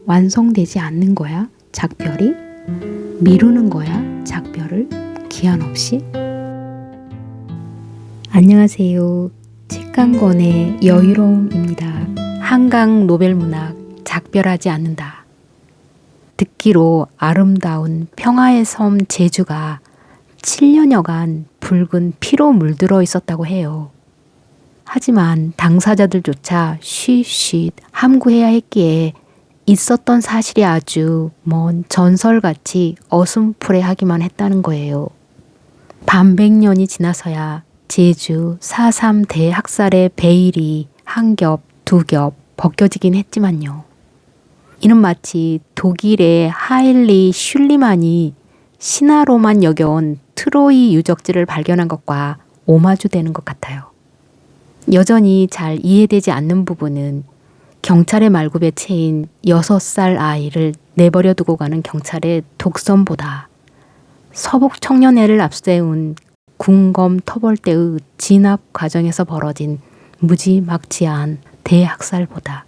완성되지 않는 거야, 작별이? 미루는 거야, 작별을? 기한 없이? 안녕하세요. 책 한 권의 여유로움입니다. 한강 노벨문학 작별하지 않는다. 듣기로 아름다운 평화의 섬 제주가 7년여간 붉은 피로 물들어 있었다고 해요. 하지만 당사자들조차 쉬쉬 함구해야 했기에 있었던 사실이 아주 먼 전설같이 어슴푸레하기만 했다는 거예요. 반백년이 지나서야 제주 4.3 대학살의 베일이 한 겹, 두 겹 벗겨지긴 했지만요. 이는 마치 독일의 하일리 슐리만이 신화로만 여겨온 트로이 유적지를 발견한 것과 오마주되는 것 같아요. 여전히 잘 이해되지 않는 부분은 경찰의 말굽에 채인 6살 아이를 내버려 두고 가는 경찰의 독선보다 서북 청년회를 앞세운 군검 터벌대의 진압 과정에서 벌어진 무지막지한 대학살보다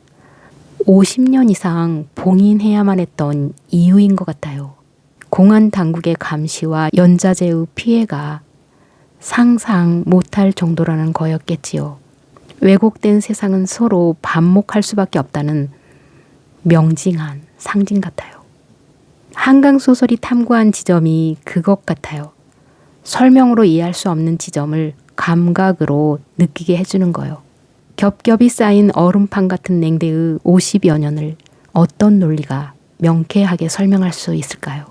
50년 이상 봉인해야만 했던 이유인 것 같아요. 공안 당국의 감시와 연자제의 피해가 상상 못할 정도라는 거였겠지요. 왜곡된 세상은 서로 반목할 수밖에 없다는 명징한 상징 같아요. 한강 소설이 탐구한 지점이 그것 같아요. 설명으로 이해할 수 없는 지점을 감각으로 느끼게 해주는 거요. 겹겹이 쌓인 얼음판 같은 냉대의 50여 년을 어떤 논리가 명쾌하게 설명할 수 있을까요?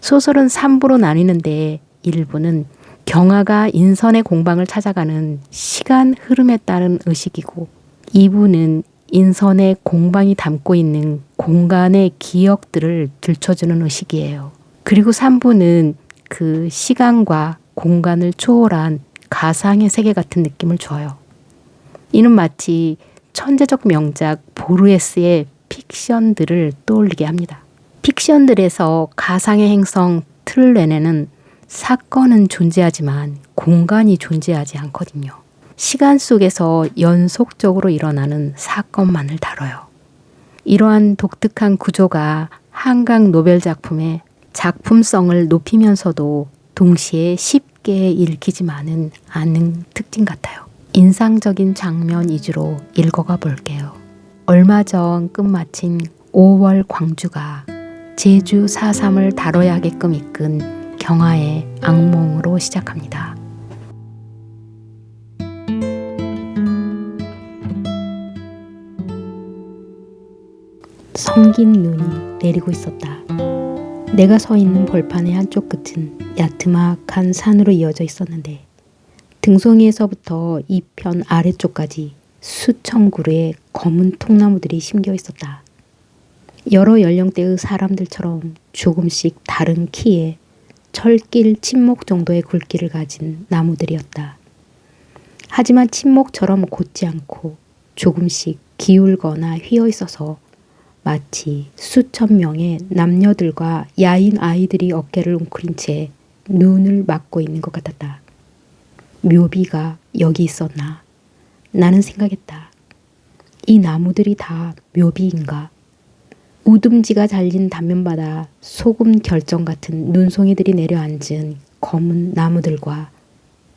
소설은 3부로 나뉘는데 1부는 경아가 인선의 공방을 찾아가는 시간 흐름에 따른 의식이고 2부는 인선의 공방이 담고 있는 공간의 기억들을 들춰주는 의식이에요. 그리고 3부는 그 시간과 공간을 초월한 가상의 세계 같은 느낌을 줘요. 이는 마치 천재적 명작 보르헤스의 픽션들을 떠올리게 합니다. 픽션들에서 가상의 행성 틀레네는 사건은 존재하지만 공간이 존재하지 않거든요. 시간 속에서 연속적으로 일어나는 사건만을 다뤄요. 이러한 독특한 구조가 한강 노벨 작품의 작품성을 높이면서도 동시에 쉽게 읽히지만은 않는 특징 같아요. 인상적인 장면 위주로 읽어가 볼게요. 얼마 전 끝마친 5월 광주가 제주 4.3을 다뤄야 하게끔 이끈 경아의 악몽으로 시작합니다. 성긴 눈이 내리고 있었다. 내가 서 있는 벌판의 한쪽 끝은 야트막한 산으로 이어져 있었는데 등송이에서부터 이편 아래쪽까지 수천 그루의 검은 통나무들이 심겨 있었다. 여러 연령대의 사람들처럼 조금씩 다른 키에 철길 침목 정도의 굵기를 가진 나무들이었다. 하지만 침목처럼 곧지 않고 조금씩 기울거나 휘어 있어서 마치 수천 명의 남녀들과 야인 아이들이 어깨를 웅크린 채 눈을 막고 있는 것 같았다. 묘비가 여기 있었나? 나는 생각했다. 이 나무들이 다 묘비인가? 우듬지가 잘린 단면바다 소금 결정 같은 눈송이들이 내려앉은 검은 나무들과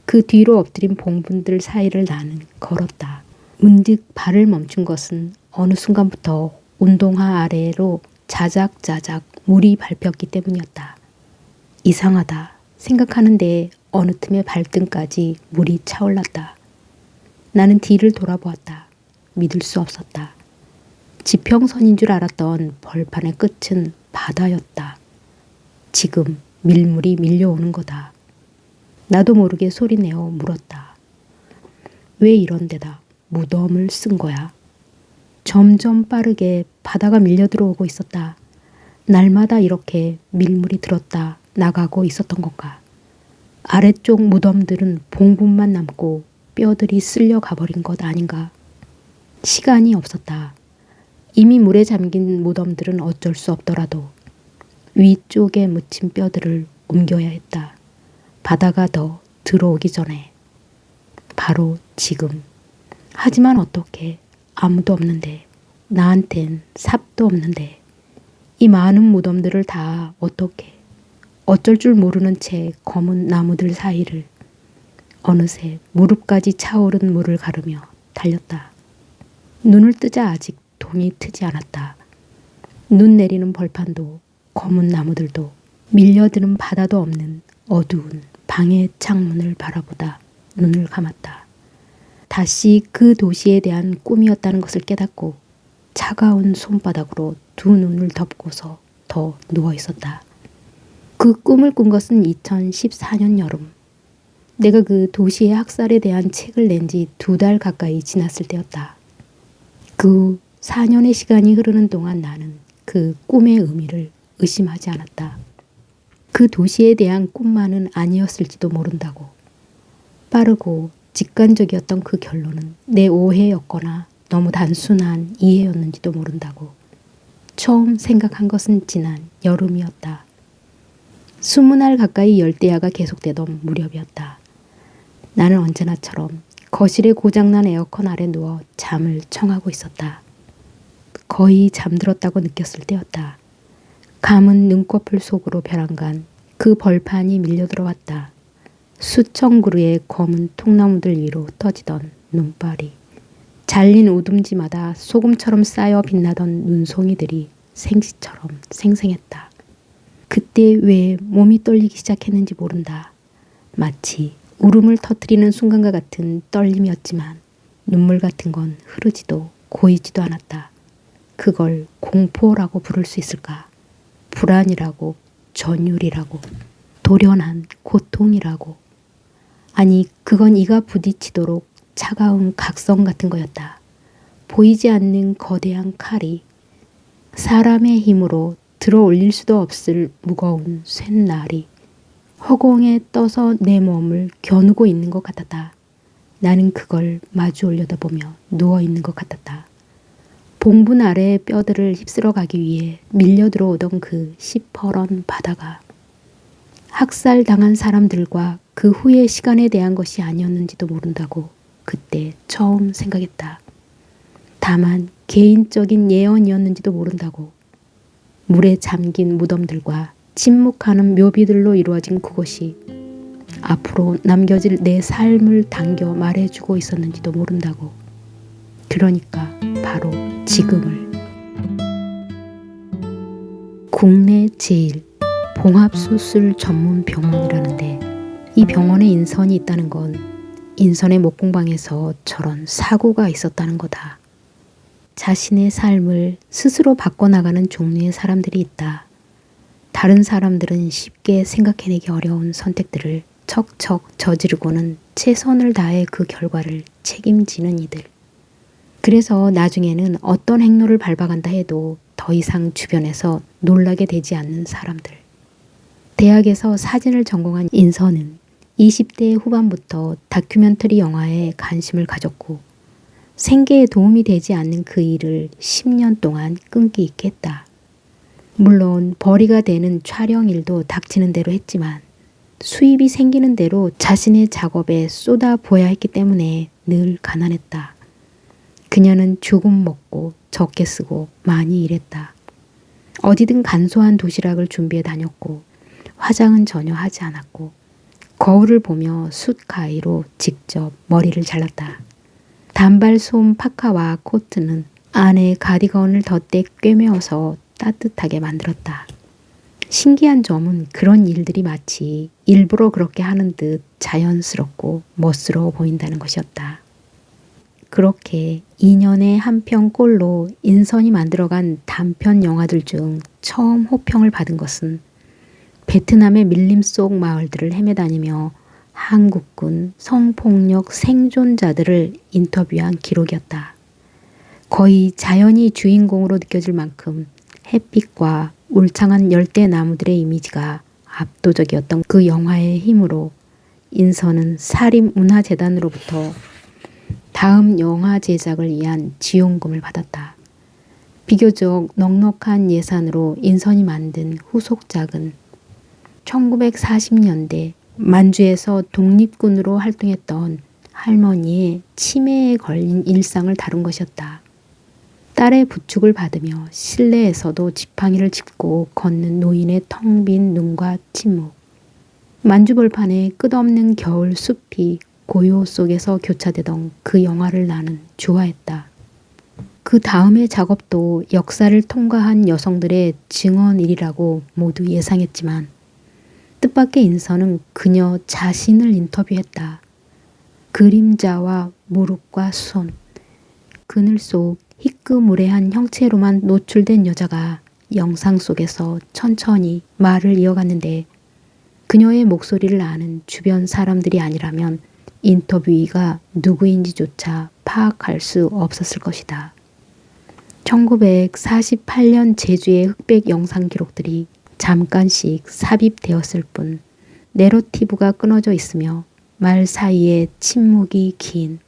그 뒤로 엎드린 봉분들 사이를 나는 걸었다. 문득 발을 멈춘 것은 어느 순간부터 운동화 아래로 자작자작 물이 밟혔기 때문이었다. 이상하다 생각하는데 어느 틈에 발등까지 물이 차올랐다. 나는 뒤를 돌아보았다. 믿을 수 없었다. 지평선인 줄 알았던 벌판의 끝은 바다였다. 지금 밀물이 밀려오는 거다. 나도 모르게 소리내어 물었다. 왜 이런 데다 무덤을 쓴 거야? 점점 빠르게 바다가 밀려 들어오고 있었다. 날마다 이렇게 밀물이 들었다 나가고 있었던 건가? 아래쪽 무덤들은 봉분만 남고 뼈들이 쓸려 가버린 것 아닌가? 시간이 없었다. 이미 물에 잠긴 무덤들은 어쩔 수 없더라도 위쪽에 묻힌 뼈들을 옮겨야 했다. 바다가 더 들어오기 전에. 바로 지금. 하지만 어떻게? 아무도 없는데. 나한텐 삽도 없는데 이 많은 무덤들을 다 어떻게 어쩔 줄 모르는 채 검은 나무들 사이를 어느새 무릎까지 차오른 물을 가르며 달렸다. 눈을 뜨자 아직 동이 트지 않았다. 눈 내리는 벌판도 검은 나무들도 밀려드는 바다도 없는 어두운 방의 창문을 바라보다 눈을 감았다. 다시 그 도시에 대한 꿈이었다는 것을 깨닫고 차가운 손바닥으로 두 눈을 덮고서 더 누워 있었다. 그 꿈을 꾼 것은 2014년 여름. 내가 그 도시의 학살에 대한 책을 낸 지 2달 가까이 지났을 때였다. 그 4년의 시간이 흐르는 동안 나는 그 꿈의 의미를 의심하지 않았다. 그 도시에 대한 꿈만은 아니었을지도 모른다고. 빠르고 직관적이었던 그 결론은 내 오해였거나 너무 단순한 이해였는지도 모른다고. 처음 생각한 것은 지난 여름이었다. 20날 가까이 열대야가 계속되던 무렵이었다. 나는 언제나처럼 거실에 고장난 에어컨 아래 누워 잠을 청하고 있었다. 거의 잠들었다고 느꼈을 때였다. 감은 눈꺼풀 속으로 벼랑간 그 벌판이 밀려들어왔다. 수천 그루의 검은 통나무들 위로 떠지던 눈발이, 잘린 우둥지마다 소금처럼 쌓여 빛나던 눈송이들이 생시처럼 생생했다. 그때 왜 몸이 떨리기 시작했는지 모른다. 마치 울음을 터뜨리는 순간과 같은 떨림이었지만 눈물 같은 건 흐르지도 고이지도 않았다. 그걸 공포라고 부를 수 있을까? 불안이라고, 전율이라고, 돌연한 고통이라고. 아니, 그건 이가 부딪히도록 차가운 각성 같은 거였다. 보이지 않는 거대한 칼이 사람의 힘으로 들어 올릴 수도 없을 무거운 쇳날이 허공에 떠서 내 몸을 겨누고 있는 것 같았다. 나는 그걸 마주 올려다보며 누워있는 것 같았다. 봉분 아래의 뼈들을 휩쓸어 가기 위해 밀려 들어오던 그 시퍼런 바다가 학살당한 사람들과 그 후의 시간에 대한 것이 아니었는지도 모른다고 그때 처음 생각했다. 다만 개인적인 예언이었는지도 모른다고. 물에 잠긴 무덤들과 침묵하는 묘비들로 이루어진 그곳이 앞으로 남겨질 내 삶을 당겨 말해주고 있었는지도 모른다고. 그러니까 바로 지금을. 국내 제1 봉합수술 전문 병원이라는데 이 병원에 인선이 있다는 건 인선의 목공방에서 저런 사고가 있었다는 거다. 자신의 삶을 스스로 바꿔나가는 종류의 사람들이 있다. 다른 사람들은 쉽게 생각해내기 어려운 선택들을 척척 저지르고는 최선을 다해 그 결과를 책임지는 이들. 그래서 나중에는 어떤 행로를 밟아간다 해도 더 이상 주변에서 놀라게 되지 않는 사람들. 대학에서 사진을 전공한 인선은 20대 후반부터 다큐멘터리 영화에 관심을 가졌고 생계에 도움이 되지 않는 그 일을 10년 동안 끈기 있게 했다. 물론 벌이가 되는 촬영 일도 닥치는 대로 했지만 수입이 생기는 대로 자신의 작업에 쏟아부어야 했기 때문에 늘 가난했다. 그녀는 조금 먹고 적게 쓰고 많이 일했다. 어디든 간소한 도시락을 준비해 다녔고 화장은 전혀 하지 않았고 거울을 보며 숯 가위로 직접 머리를 잘랐다. 단발 솜 파카와 코트는 안에 가디건을 덧대 꿰매어서 따뜻하게 만들었다. 신기한 점은 그런 일들이 마치 일부러 그렇게 하는 듯 자연스럽고 멋스러워 보인다는 것이었다. 그렇게 2년에 한 편 꼴로 인선이 만들어간 단편 영화들 중 처음 호평을 받은 것은 베트남의 밀림 속 마을들을 헤매다니며 한국군 성폭력 생존자들을 인터뷰한 기록이었다. 거의 자연이 주인공으로 느껴질 만큼 햇빛과 울창한 열대 나무들의 이미지가 압도적이었던 그 영화의 힘으로 인선은 사립문화재단으로부터 다음 영화 제작을 위한 지원금을 받았다. 비교적 넉넉한 예산으로 인선이 만든 후속작은 1940년대 만주에서 독립군으로 활동했던 할머니의 치매에 걸린 일상을 다룬 것이었다. 딸의 부축을 받으며 실내에서도 지팡이를 짚고 걷는 노인의 텅 빈 눈과 침묵. 만주벌판에 끝없는 겨울 숲이 고요 속에서 교차되던 그 영화를 나는 좋아했다. 그 다음의 작업도 역사를 통과한 여성들의 증언일이라고 모두 예상했지만 뜻밖의 인선은 그녀 자신을 인터뷰했다. 그림자와 무릎과 손, 그늘 속 희끄무레한 형체로만 노출된 여자가 영상 속에서 천천히 말을 이어갔는데 그녀의 목소리를 아는 주변 사람들이 아니라면 인터뷰이가 누구인지조차 파악할 수 없었을 것이다. 1948년 제주의 흑백 영상 기록들이 잠깐씩 삽입되었을 뿐 내러티브가 끊어져 있으며 말 사이에 침묵이 긴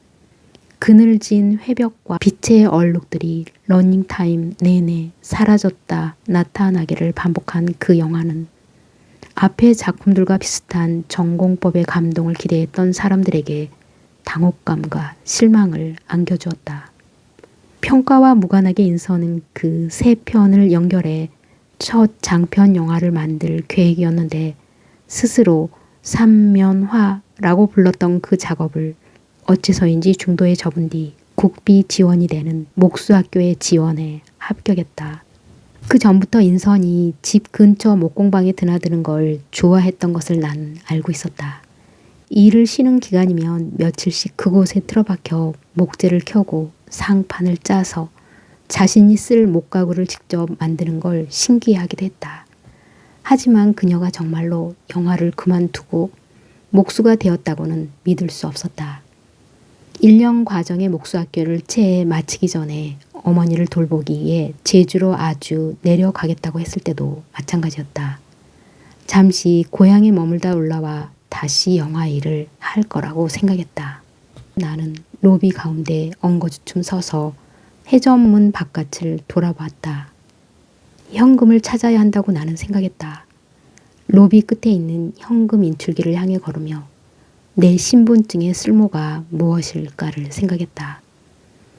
그늘진 회벽과 빛의 얼룩들이 러닝타임 내내 사라졌다 나타나기를 반복한 그 영화는 앞의 작품들과 비슷한 전공법의 감동을 기대했던 사람들에게 당혹감과 실망을 안겨주었다. 평가와 무관하게 인선은 그 세 편을 연결해 첫 장편 영화를 만들 계획이었는데 스스로 삼면화라고 불렀던 그 작업을 어째서인지 중도에 접은 뒤 국비 지원이 되는 목수학교에 지원해 합격했다. 그 전부터 인선이 집 근처 목공방에 드나드는 걸 좋아했던 것을 난 알고 있었다. 일을 쉬는 기간이면 며칠씩 그곳에 틀어박혀 목재를 켜고 상판을 짜서 자신이 쓸 목가구를 직접 만드는 걸 신기해하기도 했다. 하지만 그녀가 정말로 영화를 그만두고 목수가 되었다고는 믿을 수 없었다. 1년 과정의 목수학교를 채 마치기 전에 어머니를 돌보기 위해 제주로 아주 내려가겠다고 했을 때도 마찬가지였다. 잠시 고향에 머물다 올라와 다시 영화 일을 할 거라고 생각했다. 나는 로비 가운데 엉거주춤 서서 해전문 바깥을 돌아보았다. 현금을 찾아야 한다고 나는 생각했다. 로비 끝에 있는 현금 인출기를 향해 걸으며 내 신분증의 쓸모가 무엇일까를 생각했다.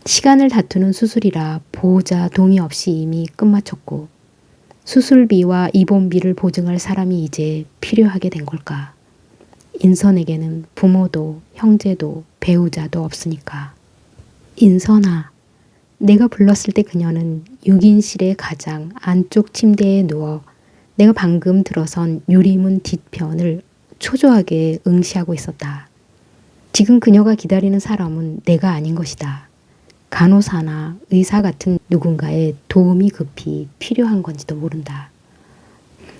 시간을 다투는 수술이라 보호자 동의 없이 이미 끝마쳤고 수술비와 입원비를 보증할 사람이 이제 필요하게 된 걸까? 인선에게는 부모도 형제도 배우자도 없으니까. 인선아, 내가 불렀을 때 그녀는 6인실의 가장 안쪽 침대에 누워 내가 방금 들어선 유리문 뒤편을 초조하게 응시하고 있었다. 지금 그녀가 기다리는 사람은 내가 아닌 것이다. 간호사나 의사 같은 누군가의 도움이 급히 필요한 건지도 모른다.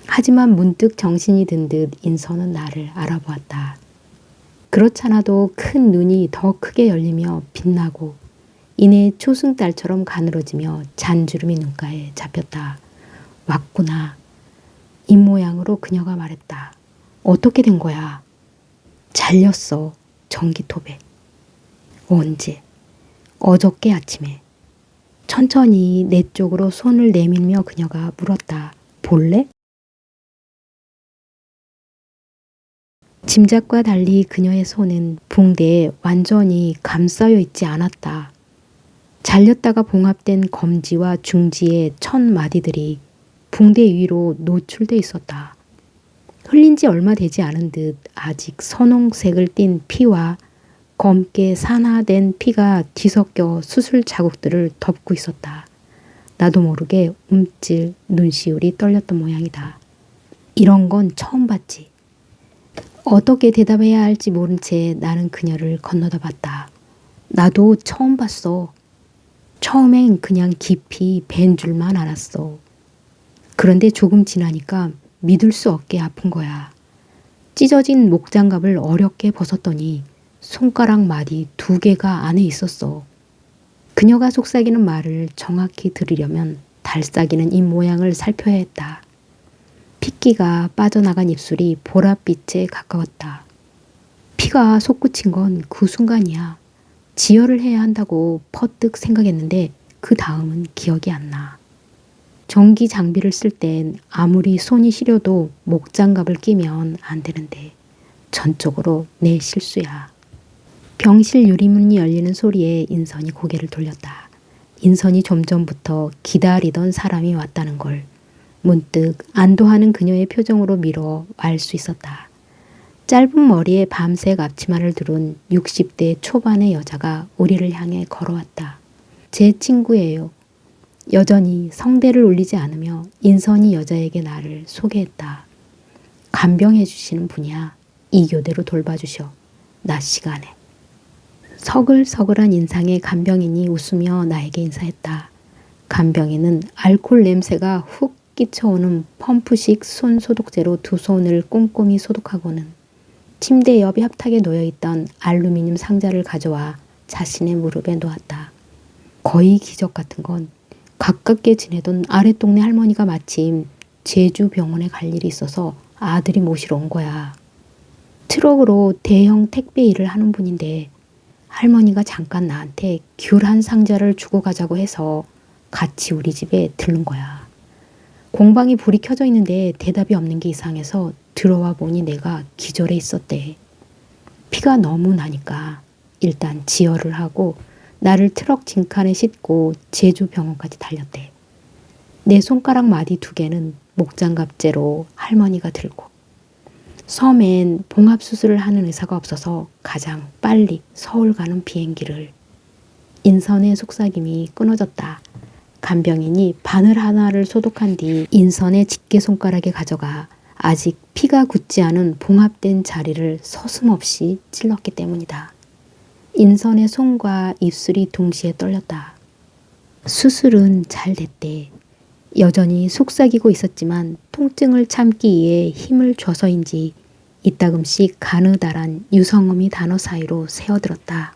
하지만 문득 정신이 든 듯 인선은 나를 알아보았다. 그렇잖아도 큰 눈이 더 크게 열리며 빛나고 이내 초승달처럼 가늘어지며 잔주름이 눈가에 잡혔다. 왔구나. 입모양으로 그녀가 말했다. 어떻게 된 거야? 잘렸어. 전기톱에. 언제? 어저께 아침에. 천천히 내 쪽으로 손을 내밀며 그녀가 물었다. 볼래? 짐작과 달리 그녀의 손은 붕대에 완전히 감싸여 있지 않았다. 잘렸다가 봉합된 검지와 중지의 첫 마디들이 붕대 위로 노출돼 있었다. 흘린 지 얼마 되지 않은 듯 아직 선홍색을 띤 피와 검게 산화된 피가 뒤섞여 수술 자국들을 덮고 있었다. 나도 모르게 움찔 눈시울이 떨렸던 모양이다. 이런 건 처음 봤지. 어떻게 대답해야 할지 모른 채 나는 그녀를 건너다 봤다. 나도 처음 봤어. 처음엔 그냥 깊이 벤 줄만 알았어. 그런데 조금 지나니까 믿을 수 없게 아픈 거야. 찢어진 목장갑을 어렵게 벗었더니 손가락 마디 2개가 안에 있었어. 그녀가 속삭이는 말을 정확히 들으려면 달싹이는 입 모양을 살펴야 했다. 핏기가 빠져나간 입술이 보랏빛에 가까웠다. 피가 솟구친 건 그 순간이야. 지혈을 해야 한다고 퍼뜩 생각했는데 그 다음은 기억이 안 나. 전기 장비를 쓸 땐 아무리 손이 시려도 목장갑을 끼면 안 되는데 전적으로 내 실수야. 병실 유리문이 열리는 소리에 인선이 고개를 돌렸다. 인선이 좀 전부터 기다리던 사람이 왔다는 걸 문득 안도하는 그녀의 표정으로 미뤄 알 수 있었다. 짧은 머리에 밤색 앞치마를 두른 60대 초반의 여자가 우리를 향해 걸어왔다. 제 친구예요. 여전히 성대를 울리지 않으며 인선이 여자에게 나를 소개했다. 간병해 주시는 분이야. 이 교대로 돌봐주셔. 낮 시간에. 서글서글한 인상의 간병인이 웃으며 나에게 인사했다. 간병인은 알코올 냄새가 훅 끼쳐오는 펌프식 손 소독제로 두 손을 꼼꼼히 소독하고는 침대 옆 협탁에 놓여있던 알루미늄 상자를 가져와 자신의 무릎에 놓았다. 거의 기적 같은 건 가깝게 지내던 아랫동네 할머니가 마침 제주 병원에 갈 일이 있어서 아들이 모시러 온 거야. 트럭으로 대형 택배 일을 하는 분인데 할머니가 잠깐 나한테 귤 한 상자를 주고 가자고 해서 같이 우리 집에 들른 거야. 공방에 불이 켜져 있는데 대답이 없는 게 이상해서 들어와 보니 내가 기절해 있었대. 피가 너무 나니까 일단 지혈을 하고 나를 트럭 진칸에 싣고 제주 병원까지 달렸대. 내 손가락 마디 2개는 목장갑제로 할머니가 들고 섬엔 봉합수술을 하는 의사가 없어서 가장 빨리 서울 가는 비행기를. 인선의 속삭임이 끊어졌다. 간병인이 바늘 하나를 소독한 뒤 인선의 집게손가락에 가져가 아직 피가 굳지 않은 봉합된 자리를 서슴없이 찔렀기 때문이다. 인선의 손과 입술이 동시에 떨렸다. 수술은 잘 됐대. 여전히 속삭이고 있었지만 통증을 참기 위해 힘을 줘서인지 이따금씩 가느다란 유성음이 단어 사이로 새어들었다.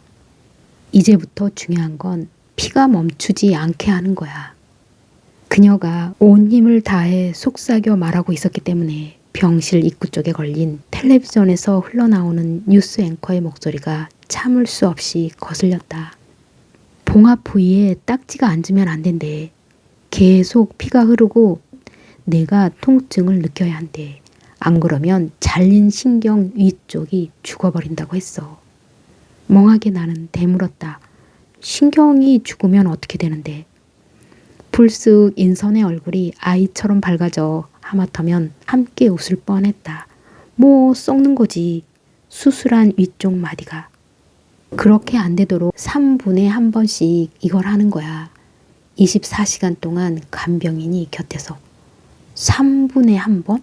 이제부터 중요한 건 피가 멈추지 않게 하는 거야. 그녀가 온 힘을 다해 속삭여 말하고 있었기 때문에 병실 입구 쪽에 걸린 텔레비전에서 흘러나오는 뉴스 앵커의 목소리가 참을 수 없이 거슬렸다. 봉합 부위에 딱지가 앉으면 안 된대. 계속 피가 흐르고 내가 통증을 느껴야 한대. 안 그러면 잘린 신경 위쪽이 죽어버린다고 했어. 멍하게 나는 되물었다. 신경이 죽으면 어떻게 되는데? 불쑥 인선의 얼굴이 아이처럼 밝아져 하마터면 함께 웃을 뻔했다. 뭐 썩는 거지. 수술한 위쪽 마디가. 그렇게 안 되도록 3분에 한 번씩 이걸 하는 거야. 24시간 동안 간병인이 곁에서. 3분에 한 번?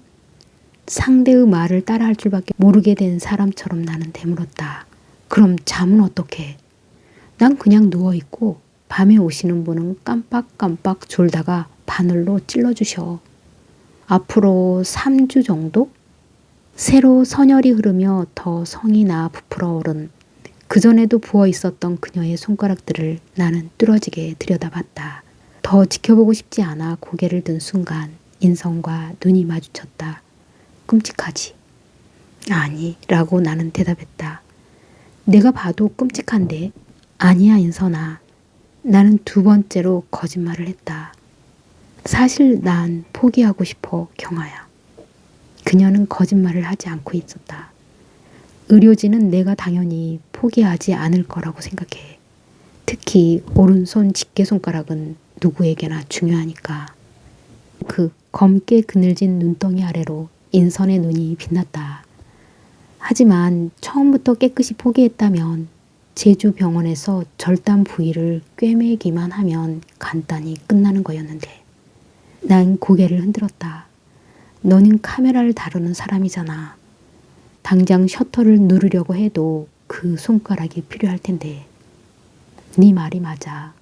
상대의 말을 따라할 줄밖에 모르게 된 사람처럼 나는 되물었다. 그럼 잠은 어떻게? 난 그냥 누워있고 밤에 오시는 분은 깜빡깜빡 졸다가 바늘로 찔러주셔. 앞으로 3주 정도? 새로 선혈이 흐르며 더 성이 나 부풀어 오른 그전에도 부어 있었던 그녀의 손가락들을 나는 뚫어지게 들여다봤다. 더 지켜보고 싶지 않아 고개를 든 순간 인선과 눈이 마주쳤다. 끔찍하지? 아니 라고 나는 대답했다. 내가 봐도 끔찍한데. 아니야 인선아. 나는 2번째로 거짓말을 했다. 사실 난 포기하고 싶어 경아야. 그녀는 거짓말을 하지 않고 있었다. 의료진은 내가 당연히 포기하지 않을 거라고 생각해. 특히 오른손 집게손가락은 누구에게나 중요하니까. 그 검게 그늘진 눈덩이 아래로 인선의 눈이 빛났다. 하지만 처음부터 깨끗이 포기했다면 제주 병원에서 절단 부위를 꿰매기만 하면 간단히 끝나는 거였는데. 난 고개를 흔들었다. 너는 카메라를 다루는 사람이잖아. 당장 셔터를 누르려고 해도 그 손가락이 필요할 텐데. 네 말이 맞아.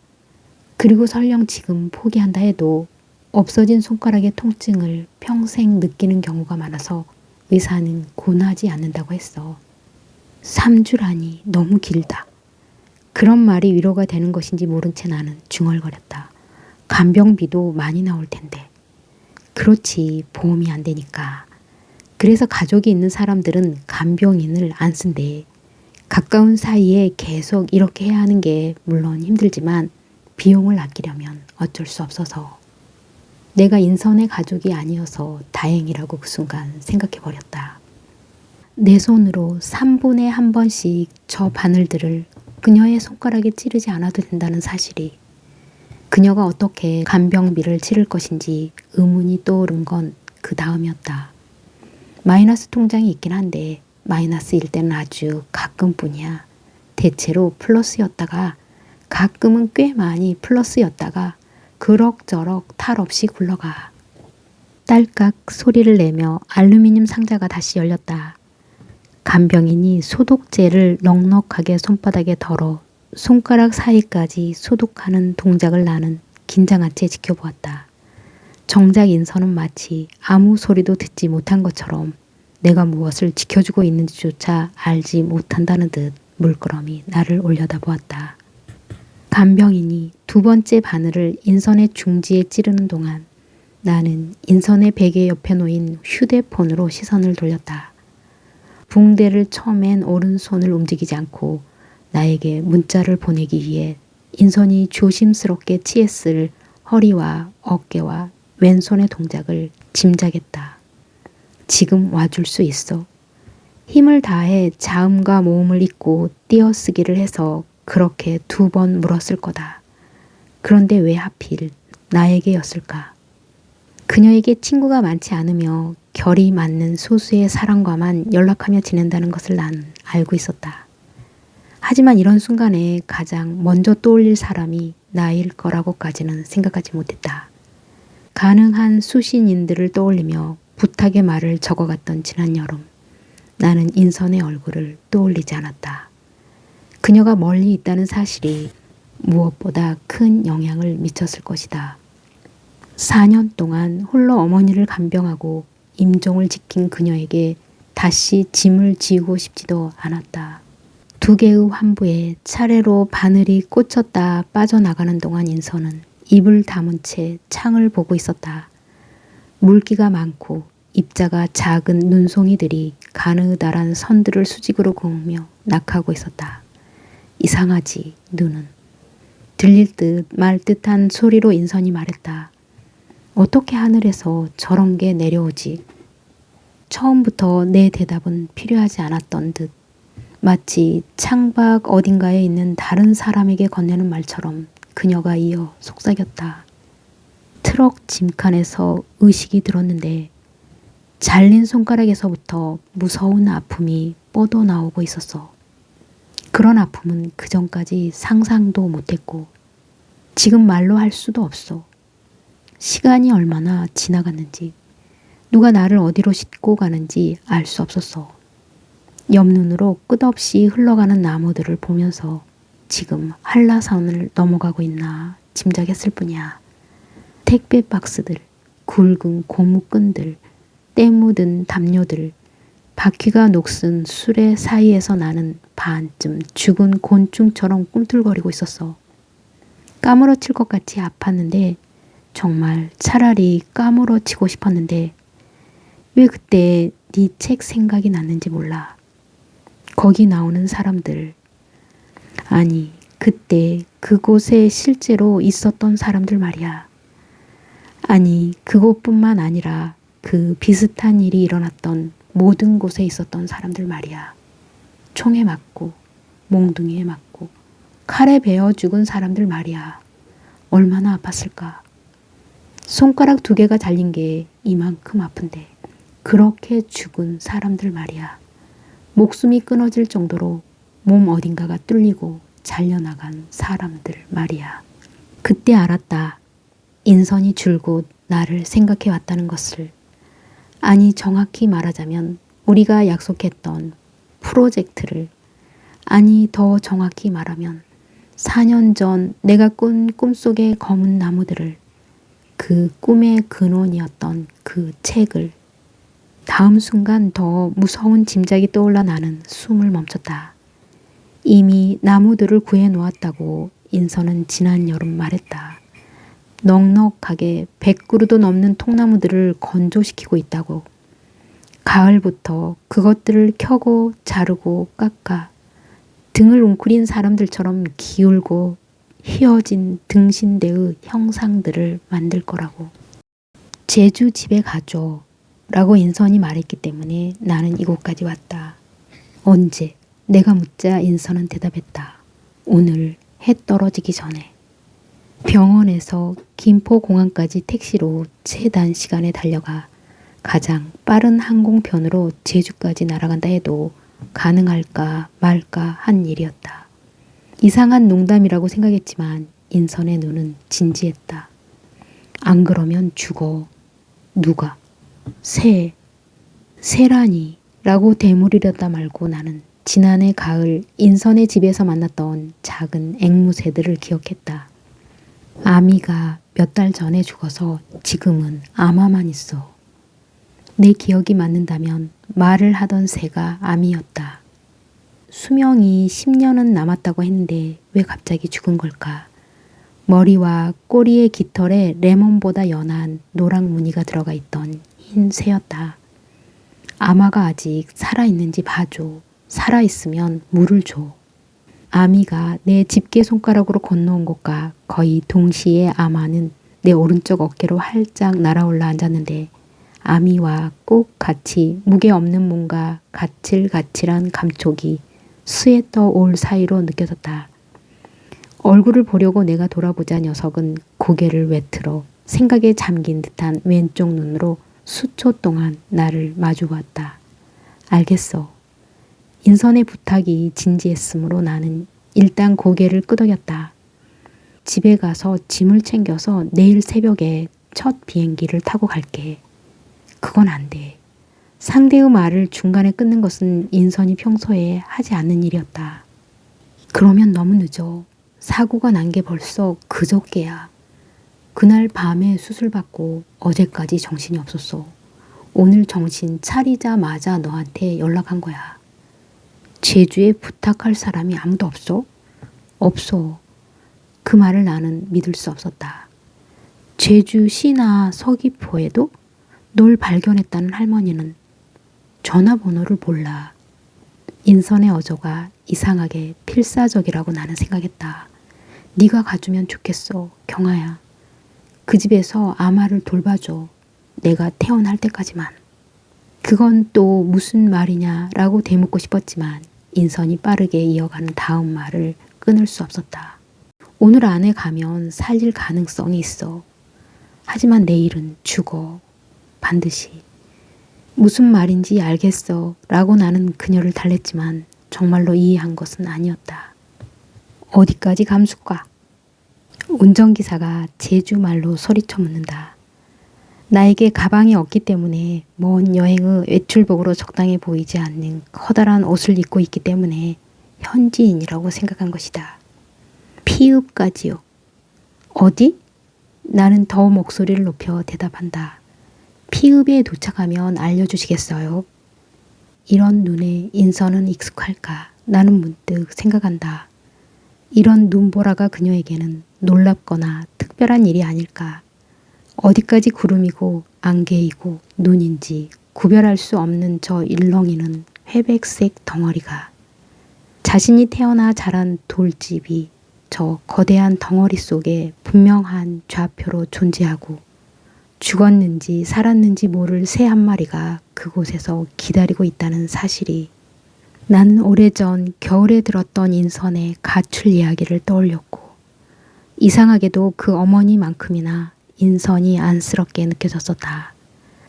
그리고 설령 지금 포기한다 해도 없어진 손가락의 통증을 평생 느끼는 경우가 많아서 의사는 권하지 않는다고 했어. 3주라니 너무 길다. 그런 말이 위로가 되는 것인지 모른 채 나는 중얼거렸다. 간병비도 많이 나올 텐데. 그렇지, 보험이 안 되니까. 그래서 가족이 있는 사람들은 간병인을 안 쓴대. 가까운 사이에 계속 이렇게 해야 하는 게 물론 힘들지만 비용을 아끼려면 어쩔 수 없어서. 내가 인선의 가족이 아니어서 다행이라고 그 순간 생각해버렸다. 내 손으로 3분에 한 번씩 저 바늘들을 그녀의 손가락에 찌르지 않아도 된다는 사실이 그녀가 어떻게 간병비를 치를 것인지 의문이 떠오른 건 그 다음이었다. 마이너스 통장이 있긴 한데 마이너스일 때는 아주 가끔뿐이야. 대체로 플러스였다가 가끔은 꽤 많이 플러스였다가 그럭저럭 탈 없이 굴러가. 딸깍 소리를 내며 알루미늄 상자가 다시 열렸다. 간병인이 소독제를 넉넉하게 손바닥에 덜어 손가락 사이까지 소독하는 동작을 나는 긴장한 채 지켜보았다. 정작 인선은 마치 아무 소리도 듣지 못한 것처럼 내가 무엇을 지켜주고 있는지조차 알지 못한다는 듯 물끄러미 나를 올려다보았다. 간병인이 두 번째 바늘을 인선의 중지에 찌르는 동안 나는 인선의 베개 옆에 놓인 휴대폰으로 시선을 돌렸다. 붕대를 쳐맨 오른손을 움직이지 않고 나에게 문자를 보내기 위해 인선이 조심스럽게 취했을 허리와 어깨와 왼손의 동작을 짐작했다. 지금 와줄 수 있어. 힘을 다해 자음과 모음을 잇고 띄어쓰기를 해서 그렇게 2번 물었을 거다. 그런데 왜 하필 나에게였을까? 그녀에게 친구가 많지 않으며 결이 맞는 소수의 사람과만 연락하며 지낸다는 것을 난 알고 있었다. 하지만 이런 순간에 가장 먼저 떠올릴 사람이 나일 거라고까지는 생각하지 못했다. 가능한 수신인들을 떠올리며 부탁의 말을 적어갔던 지난 여름, 나는 인선의 얼굴을 떠올리지 않았다. 그녀가 멀리 있다는 사실이 무엇보다 큰 영향을 미쳤을 것이다. 4년 동안 홀로 어머니를 간병하고 임종을 지킨 그녀에게 다시 짐을 지우고 싶지도 않았다. 2개의 환부에 차례로 바늘이 꽂혔다 빠져나가는 동안 인선은 입을 다문 채 창을 보고 있었다. 물기가 많고 입자가 작은 눈송이들이 가느다란 선들을 수직으로 그으며 낙하고 있었다. 이상하지, 눈은. 들릴 듯 말 듯한 소리로 인선이 말했다. 어떻게 하늘에서 저런 게 내려오지? 처음부터 내 대답은 필요하지 않았던 듯 마치 창밖 어딘가에 있는 다른 사람에게 건네는 말처럼 그녀가 이어 속삭였다. 트럭 짐칸에서 의식이 들었는데 잘린 손가락에서부터 무서운 아픔이 뻗어나오고 있었어. 그런 아픔은 그전까지 상상도 못했고 지금 말로 할 수도 없어. 시간이 얼마나 지나갔는지 누가 나를 어디로 싣고 가는지 알 수 없었어. 옆눈으로 끝없이 흘러가는 나무들을 보면서 지금 한라산을 넘어가고 있나 짐작했을 뿐이야. 택배 박스들, 굵은 고무끈들, 때 묻은 담요들, 바퀴가 녹슨 수레 사이에서 나는 반쯤 죽은 곤충처럼 꿈틀거리고 있었어. 까무러칠 것 같이 아팠는데 정말 차라리 까무러치고 싶었는데 왜 그때 네 책 생각이 났는지 몰라. 거기 나오는 사람들, 아니 그때 그곳에 실제로 있었던 사람들 말이야. 아니 그곳뿐만 아니라 그 비슷한 일이 일어났던 모든 곳에 있었던 사람들 말이야. 총에 맞고 몽둥이에 맞고 칼에 베어 죽은 사람들 말이야. 얼마나 아팠을까. 손가락 2개가 잘린 게 이만큼 아픈데 그렇게 죽은 사람들 말이야. 목숨이 끊어질 정도로 몸 어딘가가 뚫리고 잘려나간 사람들 말이야. 그때 알았다. 인선이 줄곧 나를 생각해 왔다는 것을. 아니 정확히 말하자면 우리가 약속했던 프로젝트를, 아니 더 정확히 말하면 4년 전 내가 꾼 꿈속의 검은 나무들을, 그 꿈의 근원이었던 그 책을. 다음 순간 더 무서운 짐작이 떠올라 나는 숨을 멈췄다. 이미 나무들을 구해놓았다고 인선은 지난 여름 말했다. 넉넉하게 100그루도 넘는 통나무들을 건조시키고 있다고. 가을부터 그것들을 켜고 자르고 깎아 등을 웅크린 사람들처럼 기울고 휘어진 등신대의 형상들을 만들 거라고. 제주 집에 가줘 라고 인선이 말했기 때문에 나는 이곳까지 왔다. 언제? 내가 묻자 인선은 대답했다. 오늘 해 떨어지기 전에. 병원에서 김포공항까지 택시로 최단 시간에 달려가 가장 빠른 항공편으로 제주까지 날아간다 해도 가능할까 말까 한 일이었다. 이상한 농담이라고 생각했지만 인선의 눈은 진지했다. 안 그러면 죽어. 누가? 새라니 라고 되물으려다 말고 나는 지난해 가을 인선의 집에서 만났던 작은 앵무새들을 기억했다. 아미가 몇 달 전에 죽어서 지금은 아마만 있어. 내 기억이 맞는다면 말을 하던 새가 아미였다. 수명이 10년은 남았다고 했는데 왜 갑자기 죽은 걸까? 머리와 꼬리의 깃털에 레몬보다 연한 노랑 무늬가 들어가 있던 흰 새였다. 아마가 아직 살아있는지 봐줘. 살아있으면 물을 줘. 아미가 내 집게 손가락으로 건너온 것과 거의 동시에 아마는 내 오른쪽 어깨로 활짝 날아올라 앉았는데 아미와 꼭 같이 무게 없는 뭔가 가칠가칠한 감촉이 수에 떠올 사이로 느껴졌다. 얼굴을 보려고 내가 돌아보자 녀석은 고개를 외틀어 생각에 잠긴 듯한 왼쪽 눈으로 수초 동안 나를 마주보았다. 알겠어. 인선의 부탁이 진지했으므로 나는 일단 고개를 끄덕였다. 집에 가서 짐을 챙겨서 내일 새벽에 첫 비행기를 타고 갈게. 그건 안 돼. 상대의 말을 중간에 끊는 것은 인선이 평소에 하지 않는 일이었다. 그러면 너무 늦어. 사고가 난 게 벌써 그저께야. 그날 밤에 수술받고 어제까지 정신이 없었어. 오늘 정신 차리자마자 너한테 연락한 거야. 제주에 부탁할 사람이 아무도 없어? 없어. 그 말을 나는 믿을 수 없었다. 제주시나 서귀포에도 널 발견했다는 할머니는 전화번호를 몰라. 인선의 어조가 이상하게 필사적이라고 나는 생각했다. 네가 가주면 좋겠어, 경아야. 그 집에서 아마를 돌봐줘. 내가 태어날 때까지만. 그건 또 무슨 말이냐라고 되묻고 싶었지만 인선이 빠르게 이어가는 다음 말을 끊을 수 없었다. 오늘 안에 가면 살릴 가능성이 있어. 하지만 내일은 죽어. 반드시. 무슨 말인지 알겠어 라고 나는 그녀를 달랬지만 정말로 이해한 것은 아니었다. 어디까지 감술까? 운전기사가 제주말로 소리쳐 묻는다. 나에게 가방이 없기 때문에 먼 여행의 외출복으로 적당해 보이지 않는 커다란 옷을 입고 있기 때문에 현지인이라고 생각한 것이다. 피읍까지요. 어디? 나는 더 목소리를 높여 대답한다. 피읍에 도착하면 알려주시겠어요? 이런 눈에 인선은 익숙할까? 나는 문득 생각한다. 이런 눈보라가 그녀에게는 놀랍거나 특별한 일이 아닐까? 어디까지 구름이고 안개이고 눈인지 구별할 수 없는 저 일렁이는 회백색 덩어리가 자신이 태어나 자란 돌집이 저 거대한 덩어리 속에 분명한 좌표로 존재하고 죽었는지 살았는지 모를 새 한 마리가 그곳에서 기다리고 있다는 사실이 나는 오래전 겨울에 들었던 인선의 가출 이야기를 떠올렸고 이상하게도 그 어머니만큼이나 인선이 안쓰럽게 느껴졌었다.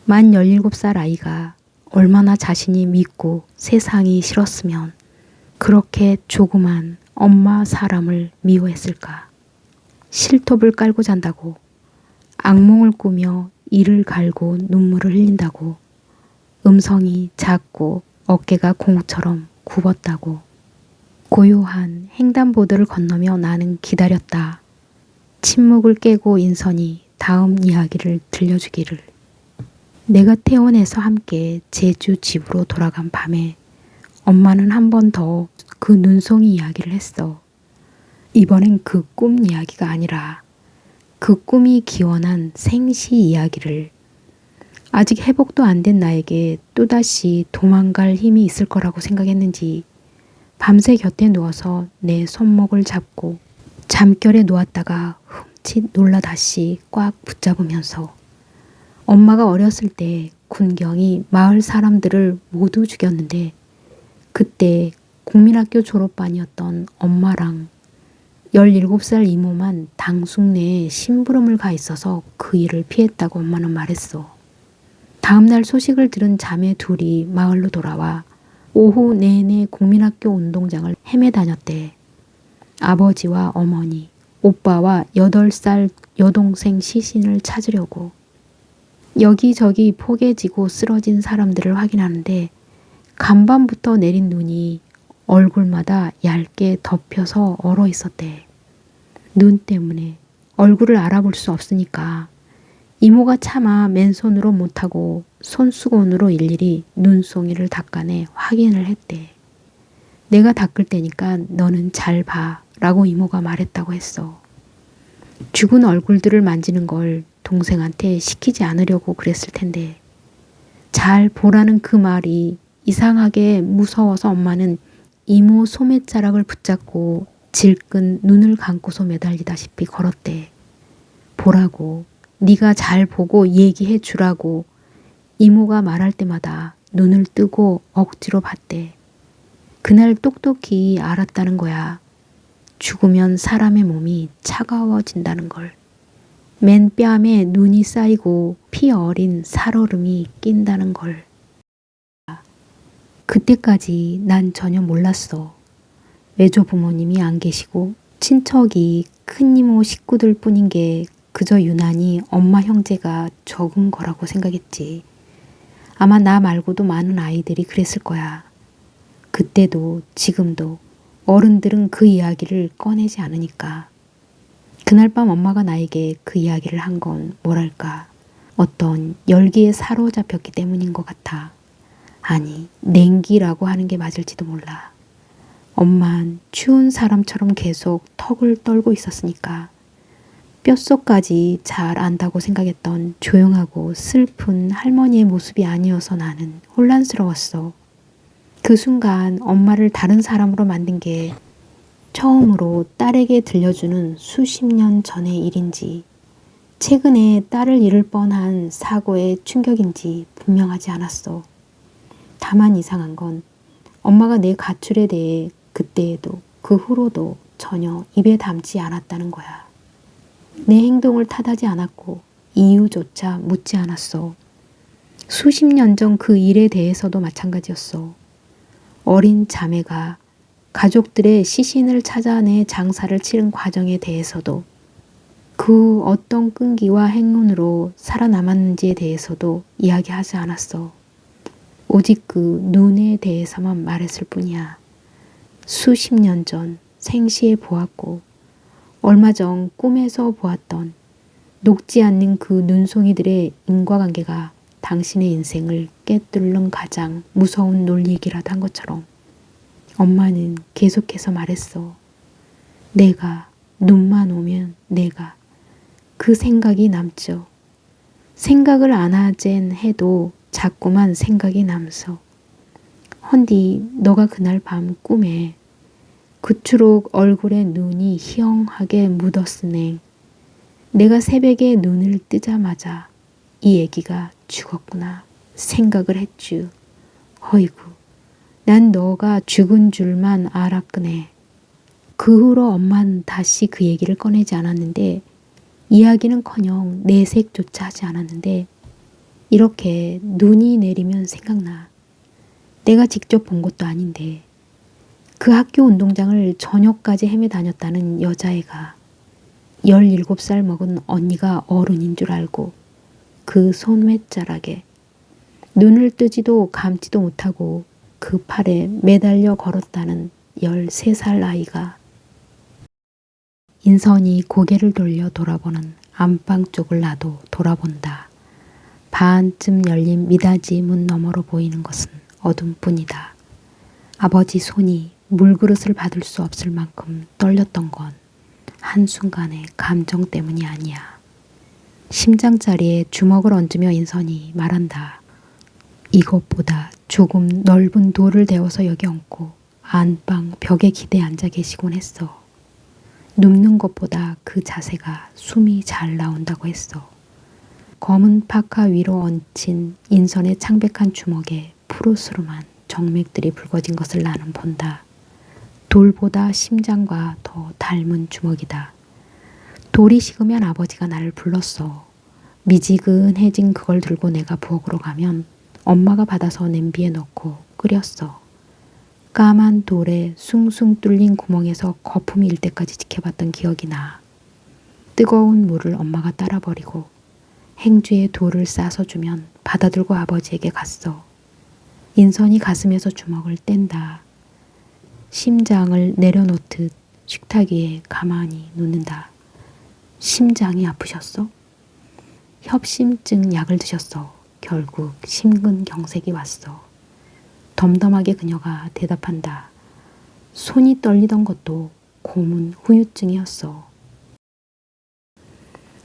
만 17살 아이가 얼마나 자신이 믿고 세상이 싫었으면 그렇게 조그만 엄마 사람을 미워했을까. 실톱을 깔고 잔다고, 악몽을 꾸며 이를 갈고 눈물을 흘린다고, 음성이 작고 어깨가 공처럼 굽었다고. 고요한 횡단보도를 건너며 나는 기다렸다. 침묵을 깨고 인선이 다음 이야기를 들려주기를. 내가 퇴원해서 함께 제주 집으로 돌아간 밤에 엄마는 한 번 더 그 눈송이 이야기를 했어. 이번엔 그 꿈 이야기가 아니라 그 꿈이 기원한 생시 이야기를. 아직 회복도 안 된 나에게 또다시 도망갈 힘이 있을 거라고 생각했는지 밤새 곁에 누워서 내 손목을 잡고 잠결에 놓았다가 흠칫 놀라 다시 꽉 붙잡으면서 엄마가 어렸을 때 군경이 마을 사람들을 모두 죽였는데 그때 국민학교 졸업반이었던 엄마랑 17살 이모만 당숙내에 심부름을 가 있어서 그 일을 피했다고 엄마는 말했어. 다음날 소식을 들은 자매 둘이 마을로 돌아와 오후 내내 국민학교 운동장을 헤매 다녔대. 아버지와 어머니, 오빠와 8살 여동생 시신을 찾으려고. 여기저기 포개지고 쓰러진 사람들을 확인하는데 간밤부터 내린 눈이 얼굴마다 얇게 덮여서 얼어 있었대. 눈 때문에 얼굴을 알아볼 수 없으니까 이모가 차마 맨손으로 못하고 손수건으로 일일이 눈송이를 닦아내 확인을 했대. 내가 닦을 테니까 너는 잘 봐 라고 이모가 말했다고 했어. 죽은 얼굴들을 만지는 걸 동생한테 시키지 않으려고 그랬을 텐데 잘 보라는 그 말이 이상하게 무서워서 엄마는 이모 소매자락을 붙잡고 질끈 눈을 감고서 매달리다시피 걸었대. 보라고, 네가 잘 보고 얘기해 주라고 이모가 말할 때마다 눈을 뜨고 억지로 봤대. 그날 똑똑히 알았다는 거야. 죽으면 사람의 몸이 차가워진다는 걸. 맨 뺨에 눈이 쌓이고 피 어린 살얼음이 낀다는 걸. 그때까지 난 전혀 몰랐어. 외조 부모님이 안 계시고 친척이 큰이모 식구들 뿐인 게 그저 유난히 엄마 형제가 적은 거라고 생각했지. 아마 나 말고도 많은 아이들이 그랬을 거야. 그때도 지금도 어른들은 그 이야기를 꺼내지 않으니까. 그날 밤 엄마가 나에게 그 이야기를 한 건 뭐랄까 어떤 열기에 사로잡혔기 때문인 것 같아. 아니, 냉기라고 하는 게 맞을지도 몰라. 엄만 추운 사람처럼 계속 턱을 떨고 있었으니까. 뼛속까지 잘 안다고 생각했던 조용하고 슬픈 할머니의 모습이 아니어서 나는 혼란스러웠어. 그 순간 엄마를 다른 사람으로 만든 게 처음으로 딸에게 들려주는 수십 년 전의 일인지 최근에 딸을 잃을 뻔한 사고의 충격인지 분명하지 않았어. 다만 이상한 건 엄마가 내 가출에 대해 그때에도 그 후로도 전혀 입에 담지 않았다는 거야. 내 행동을 탓하지 않았고 이유조차 묻지 않았어. 수십 년 전 그 일에 대해서도 마찬가지였어. 어린 자매가 가족들의 시신을 찾아내 장사를 치른 과정에 대해서도 그 어떤 끈기와 행운으로 살아남았는지에 대해서도 이야기하지 않았어. 오직 그 눈에 대해서만 말했을 뿐이야. 수십 년 전 생시에 보았고 얼마 전 꿈에서 보았던 녹지 않는 그 눈송이들의 인과관계가 당신의 인생을 꿰뚫는 가장 무서운 논리이기라도 한 것처럼 엄마는 계속해서 말했어. 내가 눈만 오면 내가 그 생각이 남죠. 생각을 안 하젠 해도 자꾸만 생각이 남서. 헌디 너가 그날 밤 꿈에 그토록 얼굴에 눈이 희영하게 묻었으네. 내가 새벽에 눈을 뜨자마자 이 애기가 죽었구나 생각을 했쥬. 어이구, 난 너가 죽은 줄만 알았끄네. 그 후로 엄마는 다시 그 얘기를 꺼내지 않았는데 이야기는커녕 내색조차 하지 않았는데 이렇게 눈이 내리면 생각나. 내가 직접 본 것도 아닌데 그 학교 운동장을 저녁까지 헤매 다녔다는 여자애가 17살 먹은 언니가 어른인 줄 알고 그 손매자락에 눈을 뜨지도 감지도 못하고 그 팔에 매달려 걸었다는 13살 아이가. 인선이 고개를 돌려 돌아보는 안방 쪽을 나도 돌아본다. 반쯤 열린 미닫이 문 너머로 보이는 것은 어둠뿐이다. 아버지 손이 물그릇을 받을 수 없을 만큼 떨렸던 건 한순간의 감정 때문이 아니야. 심장자리에 주먹을 얹으며 인선이 말한다. 이것보다 조금 넓은 돌을 데워서 여기 얹고 안방 벽에 기대 앉아 계시곤 했어. 눕는 것보다 그 자세가 숨이 잘 나온다고 했어. 검은 파카 위로 얹힌 인선의 창백한 주먹에 푸르스름한 정맥들이 붉어진 것을 나는 본다. 돌보다 심장과 더 닮은 주먹이다. 돌이 식으면 아버지가 나를 불렀어. 미지근해진 그걸 들고 내가 부엌으로 가면 엄마가 받아서 냄비에 넣고 끓였어. 까만 돌에 숭숭 뚫린 구멍에서 거품이 일 때까지 지켜봤던 기억이 나. 뜨거운 물을 엄마가 따라 버리고 행주에 돌을 싸서 주면 받아들고 아버지에게 갔어. 인선이 가슴에서 주먹을 뗀다. 심장을 내려놓듯 식탁 위에 가만히 놓는다. 심장이 아프셨어? 협심증 약을 드셨어. 결국 심근경색이 왔어. 덤덤하게 그녀가 대답한다. 손이 떨리던 것도 고문 후유증이었어.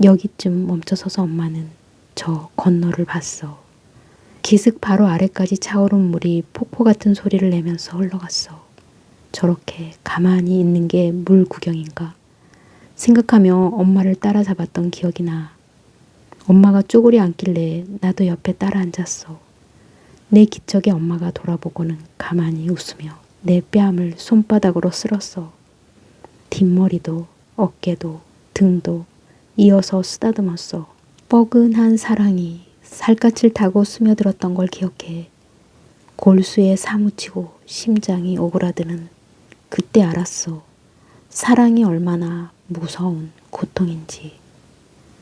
여기쯤 멈춰서서 엄마는 저 건너를 봤어. 기슭 바로 아래까지 차오른 물이 폭포 같은 소리를 내면서 흘러갔어. 저렇게 가만히 있는 게 물 구경인가? 생각하며 엄마를 따라잡았던 기억이 나. 엄마가 쪼그려 앉길래 나도 옆에 따라 앉았어. 내 기척에 엄마가 돌아보고는 가만히 웃으며 내 뺨을 손바닥으로 쓸었어. 뒷머리도 어깨도 등도 이어서 쓰다듬었어. 뻐근한 사랑이 살갗을 타고 스며들었던 걸 기억해. 골수에 사무치고 심장이 오그라드는 그때 알았어. 사랑이 얼마나 무서운 고통인지.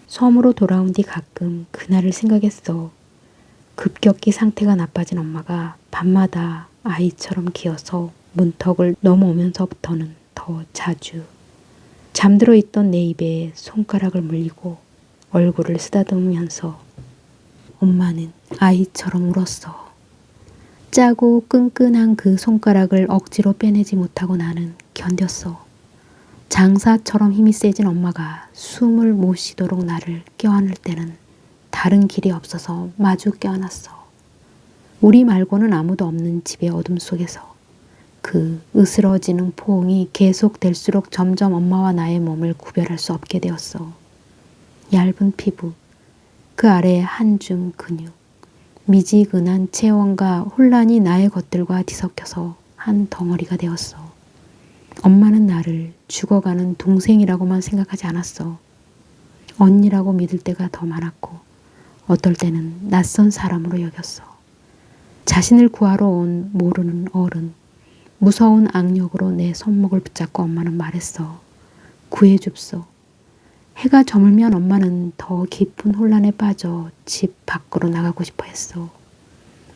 섬으로 돌아온 뒤 가끔 그날을 생각했어. 급격히 상태가 나빠진 엄마가 밤마다 아이처럼 기어서 문턱을 넘어오면서부터는 더 자주 잠들어 있던 내 입에 손가락을 물리고 얼굴을 쓰다듬으면서 엄마는 아이처럼 울었어. 짜고 끈끈한 그 손가락을 억지로 빼내지 못하고 나는 견뎠어. 장사처럼 힘이 세진 엄마가 숨을 못 쉬도록 나를 껴안을 때는 다른 길이 없어서 마주 껴안았어. 우리 말고는 아무도 없는 집의 어둠 속에서 그 으스러지는 포옹이 계속될수록 점점 엄마와 나의 몸을 구별할 수 없게 되었어. 얇은 피부, 그 아래 한 줌 근육, 미지근한 체온과 혼란이 나의 것들과 뒤섞여서 한 덩어리가 되었어. 엄마는 나를 죽어가는 동생이라고만 생각하지 않았어. 언니라고 믿을 때가 더 많았고 어떨 때는 낯선 사람으로 여겼어. 자신을 구하러 온 모르는 어른, 무서운 악력으로 내 손목을 붙잡고 엄마는 말했어. 구해줍소. 해가 저물면 엄마는 더 깊은 혼란에 빠져 집 밖으로 나가고 싶어 했어.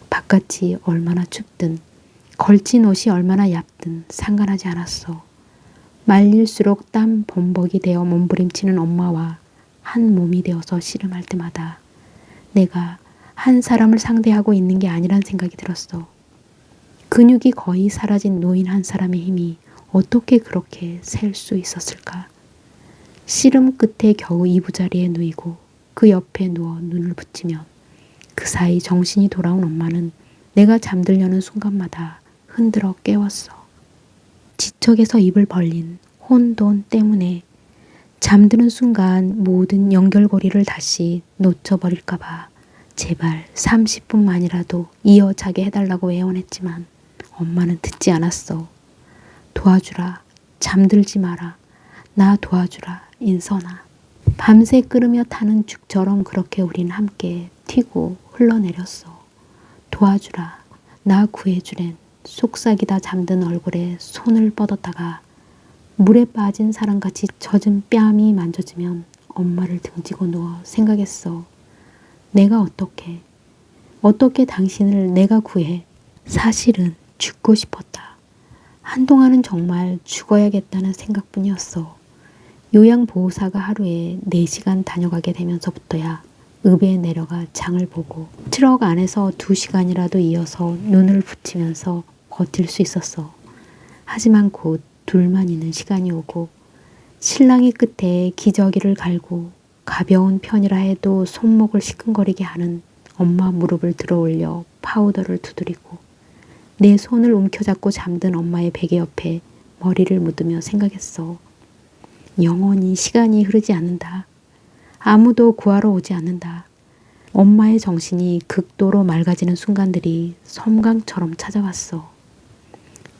바깥이 얼마나 춥든 걸친 옷이 얼마나 얇든 상관하지 않았어. 말릴수록 땀 범벅이 되어 몸부림치는 엄마와 한 몸이 되어서 씨름할 때마다 내가 한 사람을 상대하고 있는 게 아니란 생각이 들었어. 근육이 거의 사라진 노인 한 사람의 힘이 어떻게 그렇게 셀 수 있었을까? 씨름 끝에 겨우 이부자리에 누이고 그 옆에 누워 눈을 붙이면 그 사이 정신이 돌아온 엄마는 내가 잠들려는 순간마다 흔들어 깨웠어. 지척에서 입을 벌린 혼돈 때문에 잠드는 순간 모든 연결고리를 다시 놓쳐버릴까봐 제발 30분만이라도 이어 자게 해달라고 애원했지만 엄마는 듣지 않았어. 도와주라. 잠들지 마라. 나 도와주라. 인선아. 밤새 끓으며 타는 죽처럼 그렇게 우린 함께 튀고 흘러내렸어. 도와주라. 나 구해주랜. 속삭이다 잠든 얼굴에 손을 뻗었다가 물에 빠진 사람같이 젖은 뺨이 만져지면 엄마를 등지고 누워 생각했어. 내가 어떻게 당신을 내가 구해. 사실은 죽고 싶었다. 한동안은 정말 죽어야겠다는 생각뿐이었어. 요양보호사가 하루에 4시간 다녀가게 되면서부터야 읍에 내려가 장을 보고 트럭 안에서 2시간이라도 이어서 눈을 붙이면서 버틸 수 있었어. 하지만 곧 둘만 있는 시간이 오고 신랑이 끝에 기저귀를 갈고 가벼운 편이라 해도 손목을 시큰거리게 하는 엄마 무릎을 들어올려 파우더를 두드리고 내 손을 움켜잡고 잠든 엄마의 베개 옆에 머리를 묻으며 생각했어. 영원히 시간이 흐르지 않는다. 아무도 구하러 오지 않는다. 엄마의 정신이 극도로 맑아지는 순간들이 섬광처럼 찾아왔어.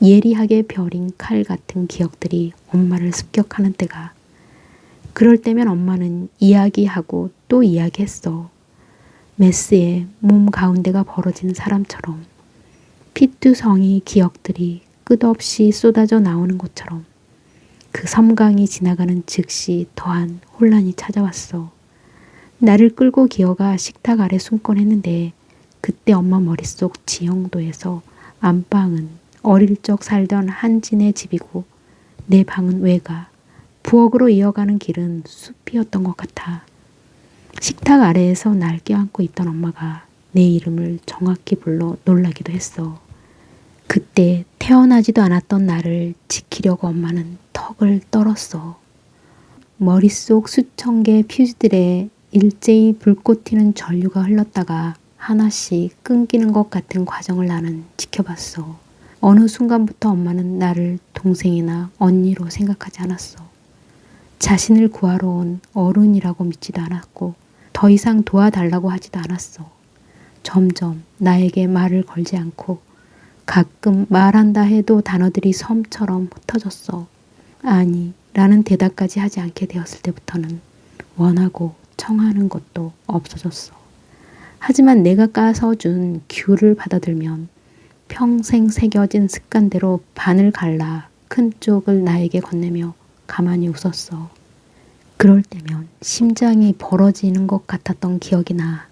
예리하게 벼린 칼 같은 기억들이 엄마를 습격하는 때가. 그럴 때면 엄마는 이야기하고 또 이야기했어. 메스에 몸 가운데가 벌어진 사람처럼, 피투성이 기억들이 끝없이 쏟아져 나오는 것처럼. 그 섬광이 지나가는 즉시 더한 혼란이 찾아왔어. 나를 끌고 기어가 식탁 아래 숨곤 했는데 그때 엄마 머릿속 지형도에서 안방은 어릴 적 살던 한진의 집이고 내 방은 외가, 부엌으로 이어가는 길은 숲이었던 것 같아. 식탁 아래에서 날 껴안고 있던 엄마가 내 이름을 정확히 불러 놀라기도 했어. 그때 태어나지도 않았던 나를 지키려고 엄마는 턱을 떨었어. 머릿속 수천 개의 퓨즈들에 일제히 불꽃 튀는 전류가 흘렀다가 하나씩 끊기는 것 같은 과정을 나는 지켜봤어. 어느 순간부터 엄마는 나를 동생이나 언니로 생각하지 않았어. 자신을 구하러 온 어른이라고 믿지도 않았고 더 이상 도와달라고 하지도 않았어. 점점 나에게 말을 걸지 않고 가끔 말한다 해도 단어들이 섬처럼 흩어졌어. 아니, 라는 대답까지 하지 않게 되었을 때부터는 원하고 청하는 것도 없어졌어. 하지만 내가 까서 준 귤을 받아들면 평생 새겨진 습관대로 반을 갈라 큰 쪽을 나에게 건네며 가만히 웃었어. 그럴 때면 심장이 벌어지는 것 같았던 기억이 나.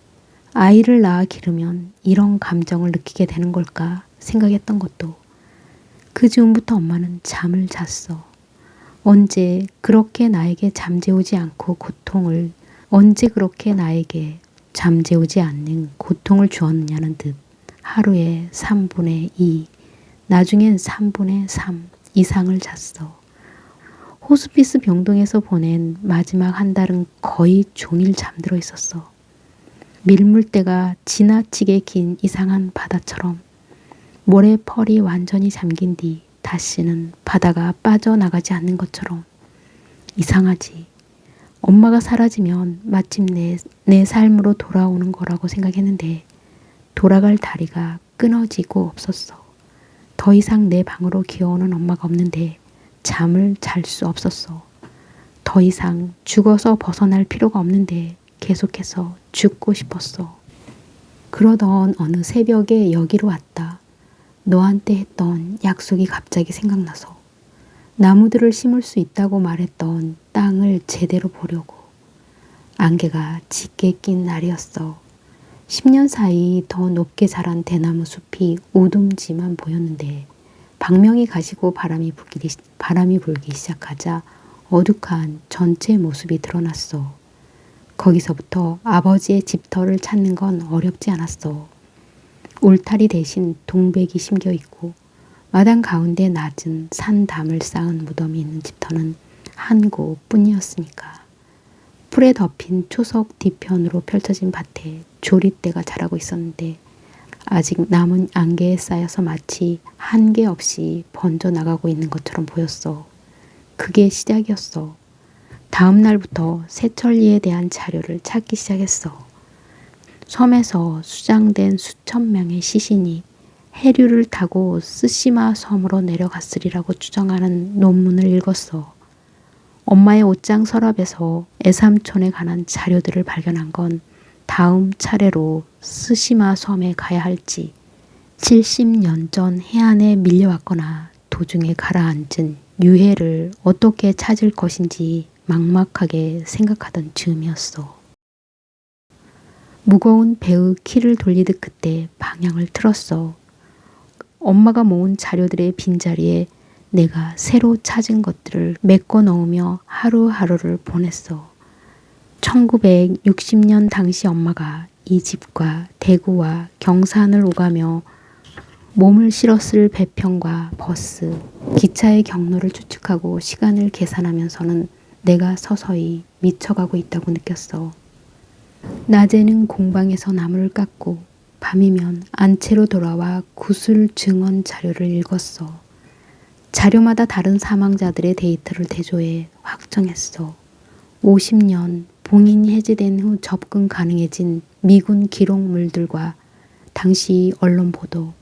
아이를 낳아 기르면 이런 감정을 느끼게 되는 걸까 생각했던 것도. 그 즈음부터 엄마는 잠을 잤어. 언제 그렇게 나에게 잠재우지 않고 언제 그렇게 나에게 잠재우지 않는 고통을 주었느냐는 듯 하루에 3분의 2, 나중엔 3분의 3 이상을 잤어. 호스피스 병동에서 보낸 마지막 한 달은 거의 종일 잠들어 있었어. 밀물대가 지나치게 긴 이상한 바다처럼 모래펄이 완전히 잠긴 뒤 다시는 바다가 빠져나가지 않는 것처럼. 이상하지. 엄마가 사라지면 마침내 내 삶으로 돌아오는 거라고 생각했는데 돌아갈 다리가 끊어지고 없었어. 더 이상 내 방으로 기어오는 엄마가 없는데 잠을 잘 수 없었어. 더 이상 죽어서 벗어날 필요가 없는데 계속해서 죽고 싶었어. 그러던 어느 새벽에 여기로 왔다. 너한테 했던 약속이 갑자기 생각나서 나무들을 심을 수 있다고 말했던 땅을 제대로 보려고. 안개가 짙게 낀 날이었어. 10년 사이 더 높게 자란 대나무 숲이 우둥지만 보였는데 방명이 가시고 바람이 불기 시작하자 어둑한 전체 모습이 드러났어. 거기서부터 아버지의 집터를 찾는 건 어렵지 않았어. 울타리 대신 동백이 심겨 있고 마당 가운데 낮은 산담을 쌓은 무덤이 있는 집터는 한 곳뿐이었으니까. 풀에 덮인 초석 뒤편으로 펼쳐진 밭에 조리대가 자라고 있었는데 아직 남은 안개에 쌓여서 마치 한계 없이 번져나가고 있는 것처럼 보였어. 그게 시작이었어. 다음 날부터 새천리에 대한 자료를 찾기 시작했어. 섬에서 수장된 수천 명의 시신이 해류를 타고 쓰시마 섬으로 내려갔으리라고 추정하는 논문을 읽었어. 엄마의 옷장 서랍에서 애삼촌에 관한 자료들을 발견한 건 다음 차례로 쓰시마 섬에 가야 할지 70년 전 해안에 밀려왔거나 도중에 가라앉은 유해를 어떻게 찾을 것인지 막막하게 생각하던 즈음이었어. 무거운 배의 키를 돌리듯 그때 방향을 틀었어. 엄마가 모은 자료들의 빈자리에 내가 새로 찾은 것들을 메꿔 넣으며 하루하루를 보냈어. 1960년 당시 엄마가 이 집과 대구와 경산을 오가며 몸을 실었을 배편과 버스, 기차의 경로를 추측하고 시간을 계산하면서는 내가 서서히 미쳐가고 있다고 느꼈어. 낮에는 공방에서 나무를 깎고 밤이면 안채로 돌아와 구술 증언 자료를 읽었어. 자료마다 다른 사망자들의 데이터를 대조해 확정했어. 50년 봉인이 해제된 후 접근 가능해진 미군 기록물들과 당시 언론 보도,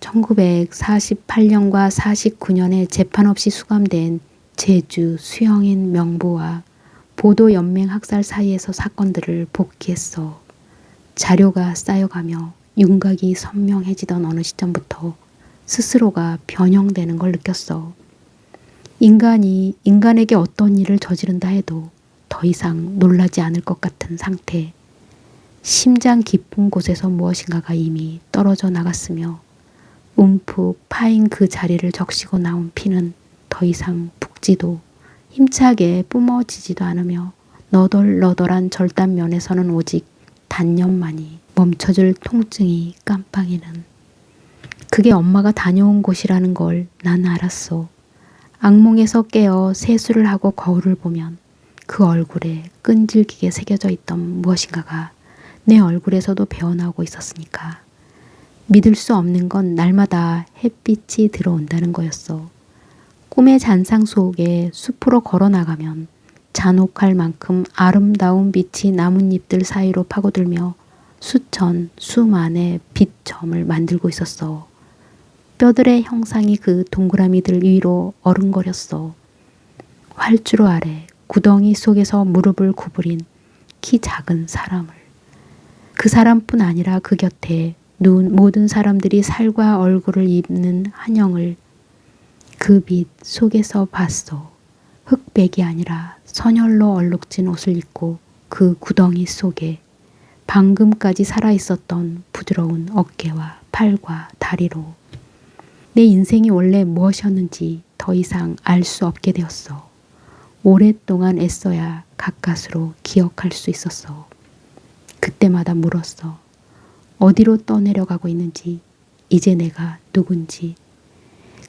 1948년과 49년에 재판 없이 수감된 제주 수영인 명부와 보도연맹 학살 사이에서 사건들을 복기했어. 자료가 쌓여가며 윤곽이 선명해지던 어느 시점부터 스스로가 변형되는 걸 느꼈어. 인간이 인간에게 어떤 일을 저지른다 해도 더 이상 놀라지 않을 것 같은 상태. 심장 깊은 곳에서 무엇인가가 이미 떨어져 나갔으며 움푹 파인 그 자리를 적시고 나온 피는 더 이상 붓지도 힘차게 뿜어지지도 않으며 너덜너덜한 절단면에서는 오직 단념만이 멈춰줄 통증이 깜빡이는. 그게 엄마가 다녀온 곳이라는 걸 난 알았어. 악몽에서 깨어 세수를 하고 거울을 보면 그 얼굴에 끈질기게 새겨져 있던 무엇인가가 내 얼굴에서도 배어나오고 있었으니까. 믿을 수 없는 건 날마다 햇빛이 들어온다는 거였어. 꿈의 잔상 속에 숲으로 걸어나가면 잔혹할 만큼 아름다운 빛이 나뭇잎들 사이로 파고들며 수천, 수만의 빛점을 만들고 있었어. 뼈들의 형상이 그 동그라미들 위로 어른거렸어. 활주로 아래 구덩이 속에서 무릎을 구부린 키 작은 사람을. 그 사람뿐 아니라 그 곁에 누운 모든 사람들이 살과 얼굴을 입는 한영을 그 빛 속에서 봤어. 흑백이 아니라 선혈로 얼룩진 옷을 입고 그 구덩이 속에 방금까지 살아있었던 부드러운 어깨와 팔과 다리로. 내 인생이 원래 무엇이었는지 더 이상 알 수 없게 되었어. 오랫동안 애써야 가까스로 기억할 수 있었어. 그때마다 물었어. 어디로 떠내려가고 있는지, 이제 내가 누군지.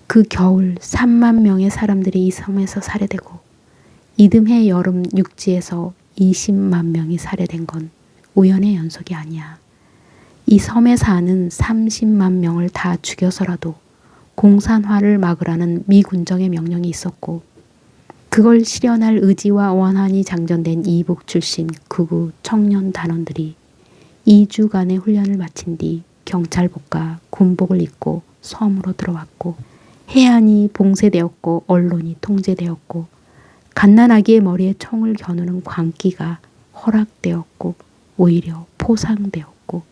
그 겨울 3만 명의 사람들이 이 섬에서 살해되고 이듬해 여름 육지에서 20만 명이 살해된 건 우연의 연속이 아니야. 이 섬에 사는 30만 명을 다 죽여서라도 공산화를 막으라는 미군정의 명령이 있었고 그걸 실현할 의지와 원한이 장전된 이북 출신 극우 청년 단원들이 2주간의 훈련을 마친 뒤 경찰복과 군복을 입고 섬으로 들어왔고 해안이 봉쇄되었고 언론이 통제되었고 갓난아기의 머리에 총을 겨누는 광기가 허락되었고 오히려 포상되었고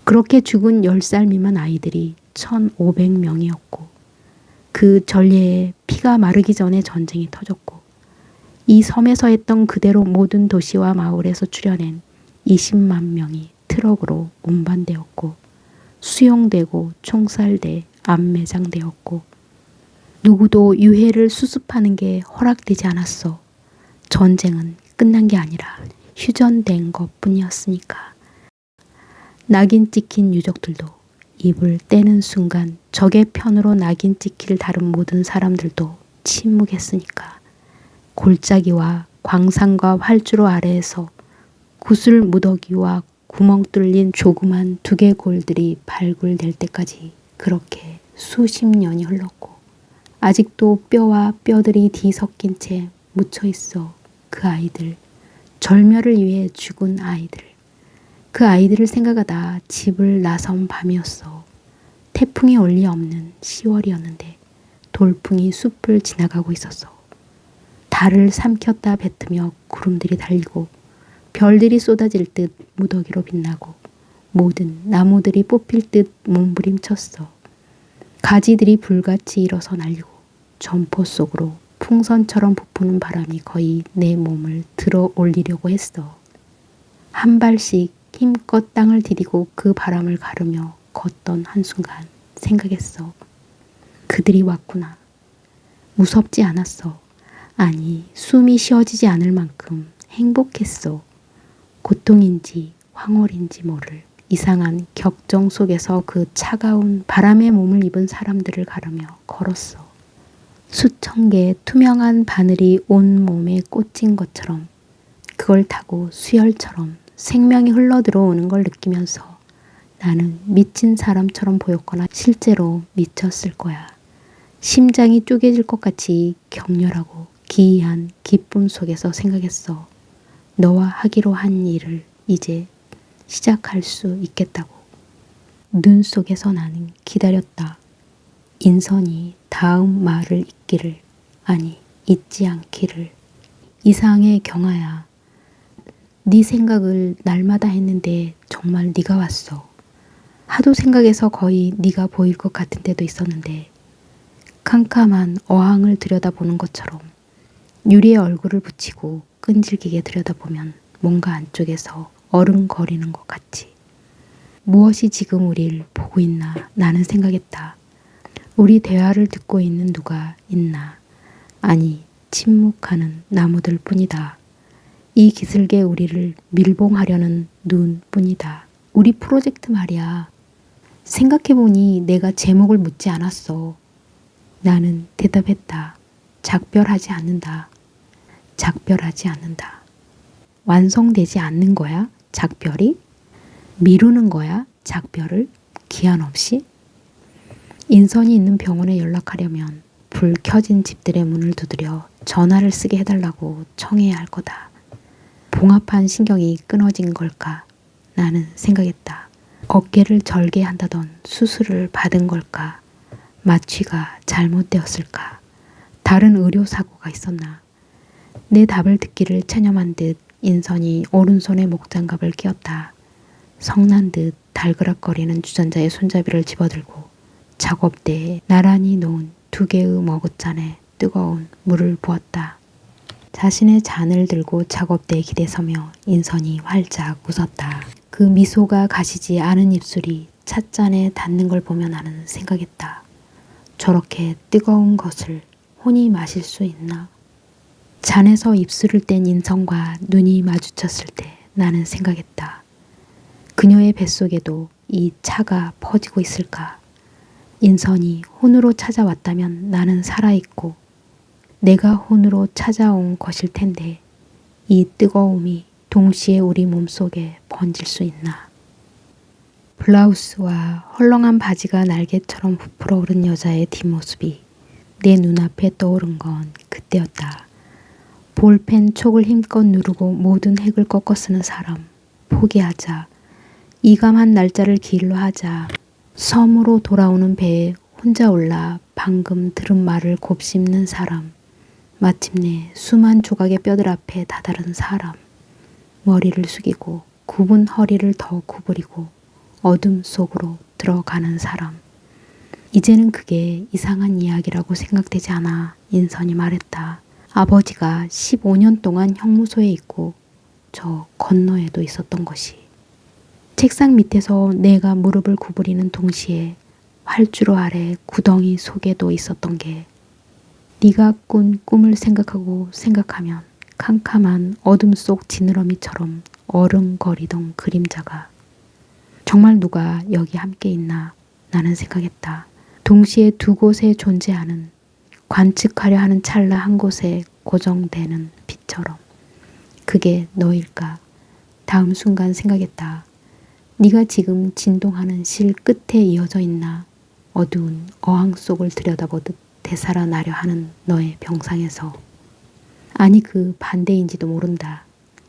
그렇게 죽은 10살 미만 아이들이 1,500명이었고 그 전례에 피가 마르기 전에 전쟁이 터졌고 이 섬에서 했던 그대로 모든 도시와 마을에서 출현한 20만 명이 트럭으로 운반되었고 수용되고 총살돼 암매장되었고 누구도 유해를 수습하는 게 허락되지 않았어. 전쟁은 끝난 게 아니라 휴전된 것뿐이었으니까. 낙인 찍힌 유족들도 입을 떼는 순간 적의 편으로 낙인 찍기를 다룬 모든 사람들도 침묵했으니까. 골짜기와 광산과 활주로 아래에서 구슬 무더기와 구멍 뚫린 조그만 두개골들이 발굴될 때까지 그렇게 수십 년이 흘렀고 아직도 뼈와 뼈들이 뒤섞인 채 묻혀 있어. 그 아이들, 절멸을 위해 죽은 아이들. 그 아이들을 생각하다 집을 나선 밤이었어. 태풍이 올 리 없는 10월이었는데 돌풍이 숲을 지나가고 있었어. 달을 삼켰다 뱉으며 구름들이 달리고 별들이 쏟아질 듯 무더기로 빛나고 모든 나무들이 뽑힐 듯 몸부림쳤어. 가지들이 불같이 일어서 날리고 점포 속으로 풍선처럼 부푸는 바람이 거의 내 몸을 들어 올리려고 했어. 한 발씩 힘껏 땅을 디디고 그 바람을 가르며 걷던 한순간 생각했어. 그들이 왔구나. 무섭지 않았어. 아니, 숨이 쉬어지지 않을 만큼 행복했어. 고통인지 황홀인지 모를 이상한 격정 속에서 그 차가운 바람의 몸을 입은 사람들을 가르며 걸었어. 수천 개의 투명한 바늘이 온 몸에 꽂힌 것처럼 그걸 타고 수혈처럼 생명이 흘러들어오는 걸 느끼면서 나는 미친 사람처럼 보였거나 실제로 미쳤을 거야. 심장이 쪼개질 것 같이 격렬하고 기이한 기쁨 속에서 생각했어. 너와 하기로 한 일을 이제 시작할 수 있겠다고. 눈 속에서 나는 기다렸다. 인선이 다음 말을 잊기를, 아니 잊지 않기를. 이상해 경아야. 네 생각을 날마다 했는데 정말 네가 왔어. 하도 생각해서 거의 네가 보일 것 같은 때도 있었는데 캄캄한 어항을 들여다보는 것처럼 유리에 얼굴을 붙이고 끈질기게 들여다보면 뭔가 안쪽에서 어른거리는 것 같지. 무엇이 지금 우릴 보고 있나 나는 생각했다. 우리 대화를 듣고 있는 누가 있나. 아니 침묵하는 나무들 뿐이다. 이 기슭에 우리를 밀봉하려는 눈 뿐이다. 우리 프로젝트 말이야. 생각해보니 내가 제목을 묻지 않았어. 나는 대답했다. 작별하지 않는다. 작별하지 않는다. 완성되지 않는 거야? 작별이? 미루는 거야? 작별을? 기한 없이? 인선이 있는 병원에 연락하려면 불 켜진 집들의 문을 두드려 전화를 쓰게 해달라고 청해야 할 거다. 봉합한 신경이 끊어진 걸까? 나는 생각했다. 어깨를 절개한다던 수술을 받은 걸까? 마취가 잘못되었을까? 다른 의료사고가 있었나? 내 답을 듣기를 체념한 듯 인선이 오른손에 목장갑을 끼웠다. 성난 듯 달그락거리는 주전자의 손잡이를 집어들고 작업대에 나란히 놓은 2개의 머그잔에 뜨거운 물을 부었다. 자신의 잔을 들고 작업대에 기대서며 인선이 활짝 웃었다. 그 미소가 가시지 않은 입술이 찻잔에 닿는 걸 보며 나는 생각했다. 저렇게 뜨거운 것을 혼이 마실 수 있나? 잔에서 입술을 뗀 인선과 눈이 마주쳤을 때 나는 생각했다. 그녀의 뱃속에도 이 차가 퍼지고 있을까? 인선이 혼으로 찾아왔다면 나는 살아있고 내가 혼으로 찾아온 것일 텐데 이 뜨거움이 동시에 우리 몸속에 번질 수 있나? 블라우스와 헐렁한 바지가 날개처럼 부풀어 오른 여자의 뒷모습이 내 눈앞에 떠오른 건 그때였다. 볼펜 촉을 힘껏 누르고 모든 핵을 꺾어 쓰는 사람. 포기하자. 이감한 날짜를 기일로 하자. 섬으로 돌아오는 배에 혼자 올라 방금 들은 말을 곱씹는 사람. 마침내 수만 조각의 뼈들 앞에 다다른 사람. 머리를 숙이고 굽은 허리를 더 구부리고 어둠 속으로 들어가는 사람. 이제는 그게 이상한 이야기라고 생각되지 않아. 인선이 말했다. 아버지가 15년 동안 형무소에 있고 저 건너에도 있었던 것이. 책상 밑에서 내가 무릎을 구부리는 동시에 활주로 아래 구덩이 속에도 있었던 게 네가 꾼 꿈을 생각하고 생각하면 캄캄한 어둠 속 지느러미처럼 어른거리던 그림자가 정말 누가 여기 함께 있나 나는 생각했다. 동시에 두 곳에 존재하는 관측하려 하는 찰나 한 곳에 고정되는 빛처럼. 그게 너일까? 다음 순간 생각했다. 네가 지금 진동하는 실 끝에 이어져 있나? 어두운 어항 속을 들여다보듯 되살아나려 하는 너의 병상에서. 아니 그 반대인지도 모른다.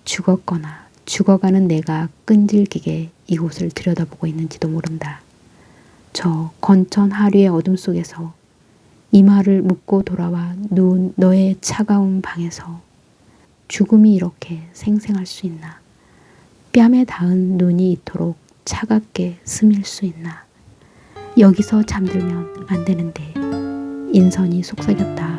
죽었거나 죽어가는 내가 끈질기게 이곳을 들여다보고 있는지도 모른다. 저 건천 하류의 어둠 속에서 이마를 묶고 돌아와 누운 너의 차가운 방에서 죽음이 이렇게 생생할 수 있나? 뺨에 닿은 눈이 이토록 차갑게 스밀 수 있나? 여기서 잠들면 안 되는데. 인선이 속삭였다.